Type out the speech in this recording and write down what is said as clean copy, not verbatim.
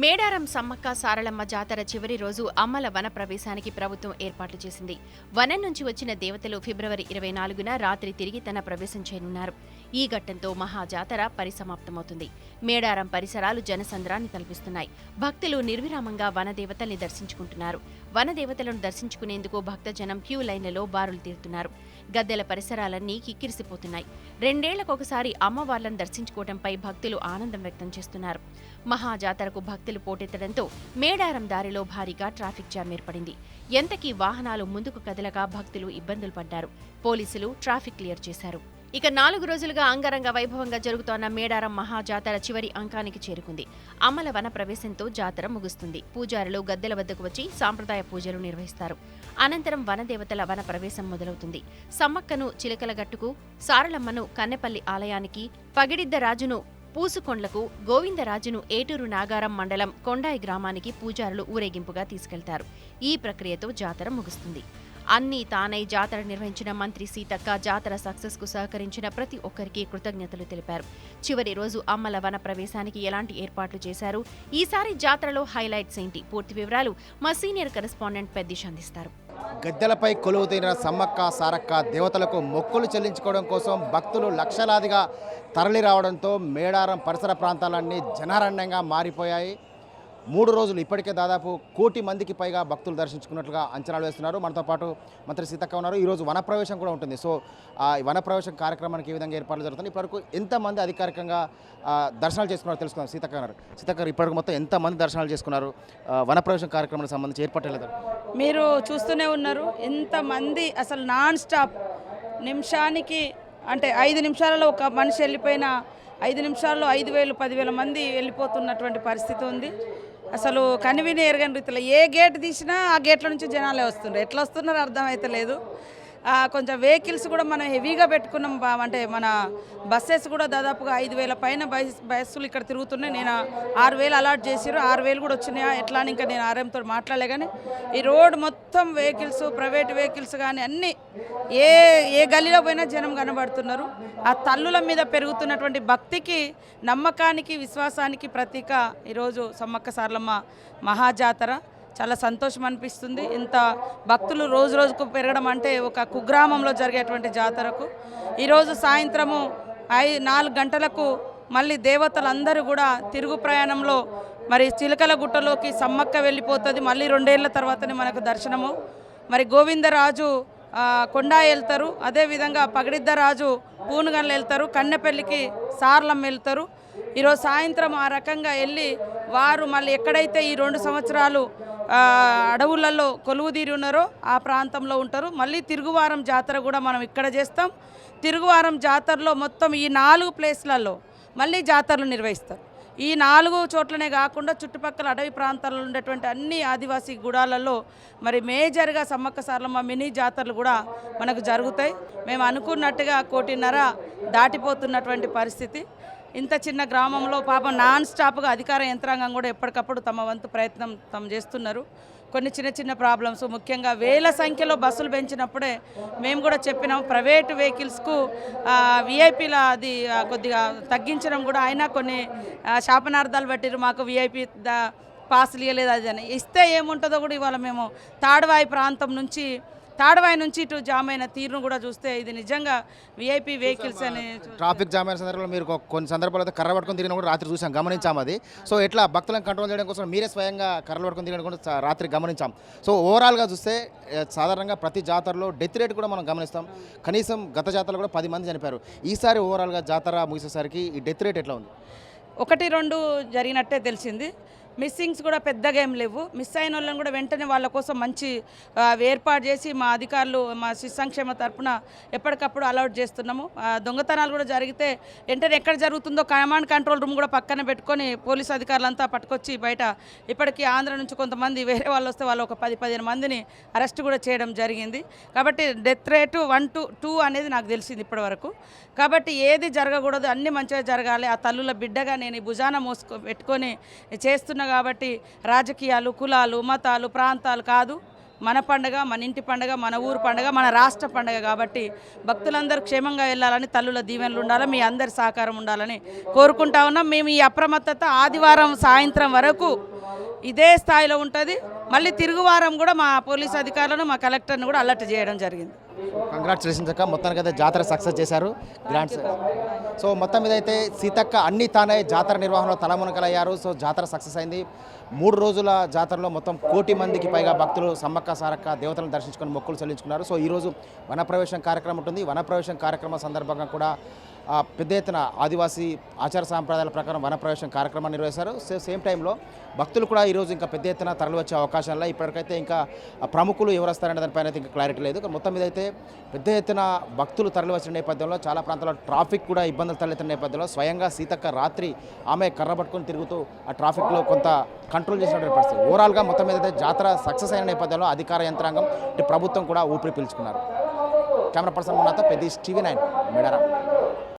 మేడారం సమ్మక్క సారళమ్మ జాతర చివరి రోజు అమ్మల వన ప్రవేశానికి ప్రభుత్వం ఏర్పాట్లు చేసింది. వనం నుంచి వచ్చిన దేవతలు ఫిబ్రవరి 24న రాత్రి తిరిగి తన ప్రవేశం చేయనున్నారు. ఈ ఘట్టంతో మహాజాతర పరిసమాప్తమవుతుంది. మేడారం పరిసరాలు జనసంద్రాన్ని తలపిస్తున్నాయి. భక్తులు నిర్విరామంగా వనదేవతల్ని దర్శించుకుంటున్నారు. వనదేవతలను దర్శించుకునేందుకు భక్తజనం క్యూ లైన్లలో బారులు తీరుతున్నారు. గద్దెల పరిసరాలన్నీ కిక్కిరిసిపోతున్నాయి. రెండేళ్లకొకసారి అమ్మవార్లను దర్శించుకోవడంపై భక్తులు ఆనందం వ్యక్తం చేస్తున్నారు. మహాజాతరకు భక్తులు పోటెత్తడంతో మేడారం దారిలో భారీగా ట్రాఫిక్ జామ్ ఏర్పడింది. ఎంతకీ వాహనాలు ముందుకు కదలగా భక్తులు ఇబ్బందులు పడ్డారు. పోలీసులు ట్రాఫిక్ క్లియర్ చేశారు. ఇక 4 రోజులుగా అంగరంగ వైభవంగా జరుగుతోన్న మేడారం మహాజాతర చివరి అంకానికి చేరుకుంది. అమ్మల వన ప్రవేశంతో జాతర ముగుస్తుంది. పూజారులు గద్దెల వద్దకు వచ్చి సాంప్రదాయ పూజలు నిర్వహిస్తారు. అనంతరం వనదేవతల వన ప్రవేశం మొదలవుతుంది. సమ్మక్కను చిలకలగట్టుకు, సారళమ్మను కన్నెపల్లి ఆలయానికి, పగిడిద్దరాజును పూసుకొండ్లకు, గోవిందరాజును ఏటూరు నాగారం మండలం కొండాయి గ్రామానికి పూజారులు ఊరేగింపుగా తీసుకెళ్తారు. ఈ ప్రక్రియతో జాతర ముగుస్తుంది. అన్నీ తానై జాతర నిర్వహించిన మంత్రి సీతక్క జాతర సక్సెస్ కు సహకరించిన ప్రతి ఒక్కరికి కృతజ్ఞతలు తెలిపారు. చివరి రోజు అమ్మల వన ప్రవేశానికి ఎలాంటి ఏర్పాట్లు చేశారు, ఈసారి జాతరలో హైలైట్స్ ఏంటి, పూర్తి వివరాలు మా సీనియర్ కరెస్పాండెంట్ పెద్దిష్ అందిస్తారు. గద్దెలపై కొలువు తీరిన సమ్మక్క సారక్క దేవతలకు మొక్కులు చెల్లించుకోవడం కోసం భక్తులు లక్షలాదిగా తరలి రావడంతో మేడారం పరిసర ప్రాంతాలన్నీ జనారణ్యంగా మారిపోయాయి. 3 రోజులు ఇప్పటికే దాదాపు 1 కోటి మందికి పైగా భక్తులు దర్శించుకున్నట్లుగా అంచనాలు వేస్తున్నారు. మనతో పాటు మంత్రి సీతక్క ఉన్నారు. ఈరోజు వనప్రవేశం కూడా ఉంటుంది. సో వనప్రవేశం కార్యక్రమానికి ఏ విధంగా ఏర్పాట్లు జరుగుతుంది, ఇప్పటివరకు ఎంతమంది అధికారికంగా దర్శనాలు చేసుకున్నారో తెలుసుకున్నారు. సీతక్క గారు, సీతక్క ఇప్పటికి మొత్తం ఎంతమంది దర్శనాలు చేసుకున్నారు? వనప్రవేశం కార్యక్రమానికి సంబంధించి ఏర్పాట్లు మీరు చూస్తూనే ఉన్నారు. ఎంతమంది అసలు నాన్ స్టాప్ నిమిషానికి అంటే 5 నిమిషాలలో ఒక మనిషి వెళ్ళిపోయిన 5 నిమిషాల్లో 5,000 10,000 మంది వెళ్ళిపోతున్నటువంటి పరిస్థితి ఉంది. అసలు కనివిని ఎరగని రీతిలో ఏ గేట్ తీసినా ఆ గేట్ల నుంచి జనాలే వస్తున్నారు. ఎట్లా వస్తున్నారో అర్థమైతే లేదు. కొంచెం వెహికల్స్ కూడా మనం హెవీగా పెట్టుకున్నాం. అంటే మన బస్సెస్ కూడా దాదాపుగా 5,000 పైన బస్సులు ఇక్కడ తిరుగుతున్నాయి. నేను 6,000 అలాట్ చేసారు. 6,000 కూడా వచ్చినాయా ఎట్లా అని ఇంకా నేను ఆర్ఎంతో మాట్లాడలే. కానీ ఈ రోడ్ మొత్తం వెహికల్స్, ప్రైవేట్ వెహికల్స్ కానీ అన్నీ ఏ గల్లీలో పోయినా జనం కనబడుతున్నారు. ఆ తల్లుల మీద పెరుగుతున్నటువంటి భక్తికి, నమ్మకానికి, విశ్వాసానికి ప్రతీక ఈరోజు సమ్మక్క సారలమ్మ మహాజాతర. చాలా సంతోషం అనిపిస్తుంది. ఇంత భక్తులు రోజు రోజుకు పెరగడం అంటే ఒక కుగ్రామంలో జరిగేటువంటి జాతరకు ఈరోజు సాయంత్రము 4 గంటలకు మళ్ళీ దేవతలందరూ కూడా తిరుగు ప్రయాణంలో మరి చిలకల గుట్టలోకి సమ్మక్క వెళ్ళిపోతుంది. మళ్ళీ 2 ఏళ్ల తర్వాతనే మనకు దర్శనము. మరి గోవిందరాజు కొండాయి వెళ్తారు. అదేవిధంగా పగిడిద్దరాజు పూనుగన్లు వెళ్తారు. కన్నెపల్లికి సారలమ్మ వెళ్తారు. ఈరోజు సాయంత్రం ఆ రకంగా వెళ్ళి వారు మళ్ళీ ఎక్కడైతే ఈ 2 సంవత్సరాలు అడవులలో కొలువుదీరి ఉన్నారో ఆ ప్రాంతంలో ఉంటారు. మళ్ళీ తిరుగువారం జాతర కూడా మనం ఇక్కడ చేస్తాం. తిరుగువారం జాతరలో మొత్తం ఈ 4 ప్లేస్లలో మళ్ళీ జాతరలు నిర్వహిస్తారు. ఈ 4 చోట్లనే కాకుండా చుట్టుపక్కల అడవి ప్రాంతాల్లో ఉండేటువంటి అన్ని ఆదివాసీ గుడాలలో మరి మేజర్గా సమ్మక్క సారలమ్మ మినీ జాతరలు కూడా మనకు జరుగుతాయి. మేము అనుకున్నట్టుగా 1.5 కోటి దాటిపోతున్నటువంటి పరిస్థితి. ఇంత చిన్న గ్రామంలో పాపం నాన్ స్టాప్గా అధికార యంత్రాంగం కూడా ఎప్పటికప్పుడు తమ వంతు ప్రయత్నం తమ చేస్తున్నారు. కొన్ని చిన్న ప్రాబ్లమ్స్, ముఖ్యంగా వేల సంఖ్యలో బస్సులు పెంచినప్పుడే మేము కూడా చెప్పినాం. ప్రైవేట్ వెహికల్స్కు విఐపీల అది కొద్దిగా తగ్గించడం కూడా అయినా కొన్ని శాపనార్థాలు పెట్టిరు. మాకు విఐపీ పాసులు ఇవ్వలేదు అది అని. ఇస్తే ఏముంటుందో కూడా ఇవాళ మేము తాడవాయి నుంచి ఇటు జామ్ అయిన తీరును కూడా చూస్తే ఇది నిజంగా విఐపీ వెహికల్స్ అని. ట్రాఫిక్ జామ్ అయిన సందర్భంలో మీరు కొన్ని సందర్భాల్లో కర్ర పట్టుకొని తిరిగిన కూడా రాత్రి చూసాం, గమనించాం. అది సో ఎట్లా భక్తులను కంట్రోల్ చేయడం కోసం మీరే స్వయంగా కర్రలు పట్టుకొని తిరగడం కూడా రాత్రి గమనించాం. సో ఓవరాల్గా చూస్తే సాధారణంగా ప్రతి జాతరలో డెత్ రేట్ కూడా మనం గమనిస్తాం. కనీసం గత జాతరలో కూడా 10 మంది చనిపోయారు. ఈసారి ఓవరాల్గా జాతర ముగిసేసరికి ఈ డెత్ రేట్ ఎట్లా ఉంది? 1-2 జరిగినట్టే తెలిసింది. మిస్సింగ్స్ కూడా పెద్దగా ఏం లేవు. మిస్ అయిన వాళ్ళని కూడా వెంటనే వాళ్ళ కోసం మంచి ఏర్పాటు చేసి మా అధికారులు మా శిశు సంక్షేమ తరఫున ఎప్పటికప్పుడు అలౌట్ చేస్తున్నాము. దొంగతనాలు కూడా జరిగితే వెంటనే ఎక్కడ జరుగుతుందో కమాండ్ కంట్రోల్ రూమ్ కూడా పక్కన పెట్టుకొని పోలీసు అధికారులంతా పట్టుకొచ్చి బయట ఇప్పటికీ ఆంధ్ర నుంచి కొంతమంది వేరే వాళ్ళు వస్తే వాళ్ళు ఒక 10-15 మందిని అరెస్ట్ కూడా చేయడం జరిగింది. కాబట్టి డెత్ రేటు 1-2 అనేది నాకు తెలిసింది ఇప్పటివరకు. కాబట్టి ఏది జరగకూడదు, అన్నీ మంచిగా జరగాలి. ఆ తల్లుల బిడ్డగా నేను ఈ భుజాన పెట్టుకొని చేస్తున్నా. కాబట్టి రాజకీయాలు, కులాలు, మతాలు, ప్రాంతాలు కాదు. మన పండగ, మన ఇంటి పండగ, మన ఊరు పండగ, మన రాష్ట్ర పండగ కాబట్టి భక్తులందరూ క్షేమంగా వెళ్ళాలని, తల్లుల దీవెనలు ఉండాలని, మీ అందరి సహకారం ఉండాలని కోరుకుంటా ఉన్నాం. మేము ఈ అప్రమత్తత ఆదివారం సాయంత్రం వరకు ఇదే స్థాయిలో ఉంటుంది. మళ్ళీ తిరుగువారం కూడా మా పోలీస్ అధికారులను, మా కలెక్టర్ని కూడా అలర్ట్ చేయడం జరిగింది. కంగ్రాచులేషన్స్ అక్క, మొత్తానికి అయితే జాతర సక్సెస్ చేశారు, గ్రాండ్స్. సో మొత్తం మీద అయితే సీతక్క అన్ని తానే జాతర నిర్వహణలో తలమునకలయ్యారు. సో జాతర సక్సెస్ అయింది. 3 రోజుల జాతరలో మొత్తం 1 కోటి మందికి పైగా భక్తులు సమ్మక్క సారక్క దేవతలను దర్శించుకొని మొక్కులు చెల్లించుకున్నారు. సో ఈరోజు వనప్రవేశం కార్యక్రమం ఉంటుంది. వనప్రవేశం కార్యక్రమం సందర్భంగా కూడా పెద్ద ఎత్తున ఆదివాసీ ఆచార సాంప్రదాయాల ప్రకారం వనప్రవేశం కార్యక్రమాన్ని నిర్వహిస్తారు. సేమ్ టైంలో భక్తులు కూడా ఈరోజు ఇంకా పెద్ద ఎత్తున తరలి వచ్చే అవకాశాలు ఇప్పటికైతే ఇంకా ప్రముఖులు ఎవరు వస్తారనే దానిపైన అయితే ఇంకా క్లారిటీ లేదు. మొత్తం మీద అయితే పెద్ద ఎత్తున భక్తులు తరలి వచ్చిన నేపథ్యంలో చాలా ప్రాంతాల్లో ట్రాఫిక్ కూడా ఇబ్బందులు తలెత్తిన నేపథ్యంలో స్వయంగా సీతక్క రాత్రి ఆమె కర్ర పట్టుకొని తిరుగుతూ ఆ ట్రాఫిక్లో కొంత కంట్రోల్ చేసినటువంటి పరిస్థితి. ఓవరాల్గా మొత్తం మీద అయితే జాతర సక్సెస్ అయిన నేపథ్యంలో అధికార యంత్రాంగం ప్రభుత్వం కూడా ఊపిరి పీల్చుకున్నారు. కెమెరా పర్సన్ మునాతో పెద్ద టీవీ 9 మేడారం.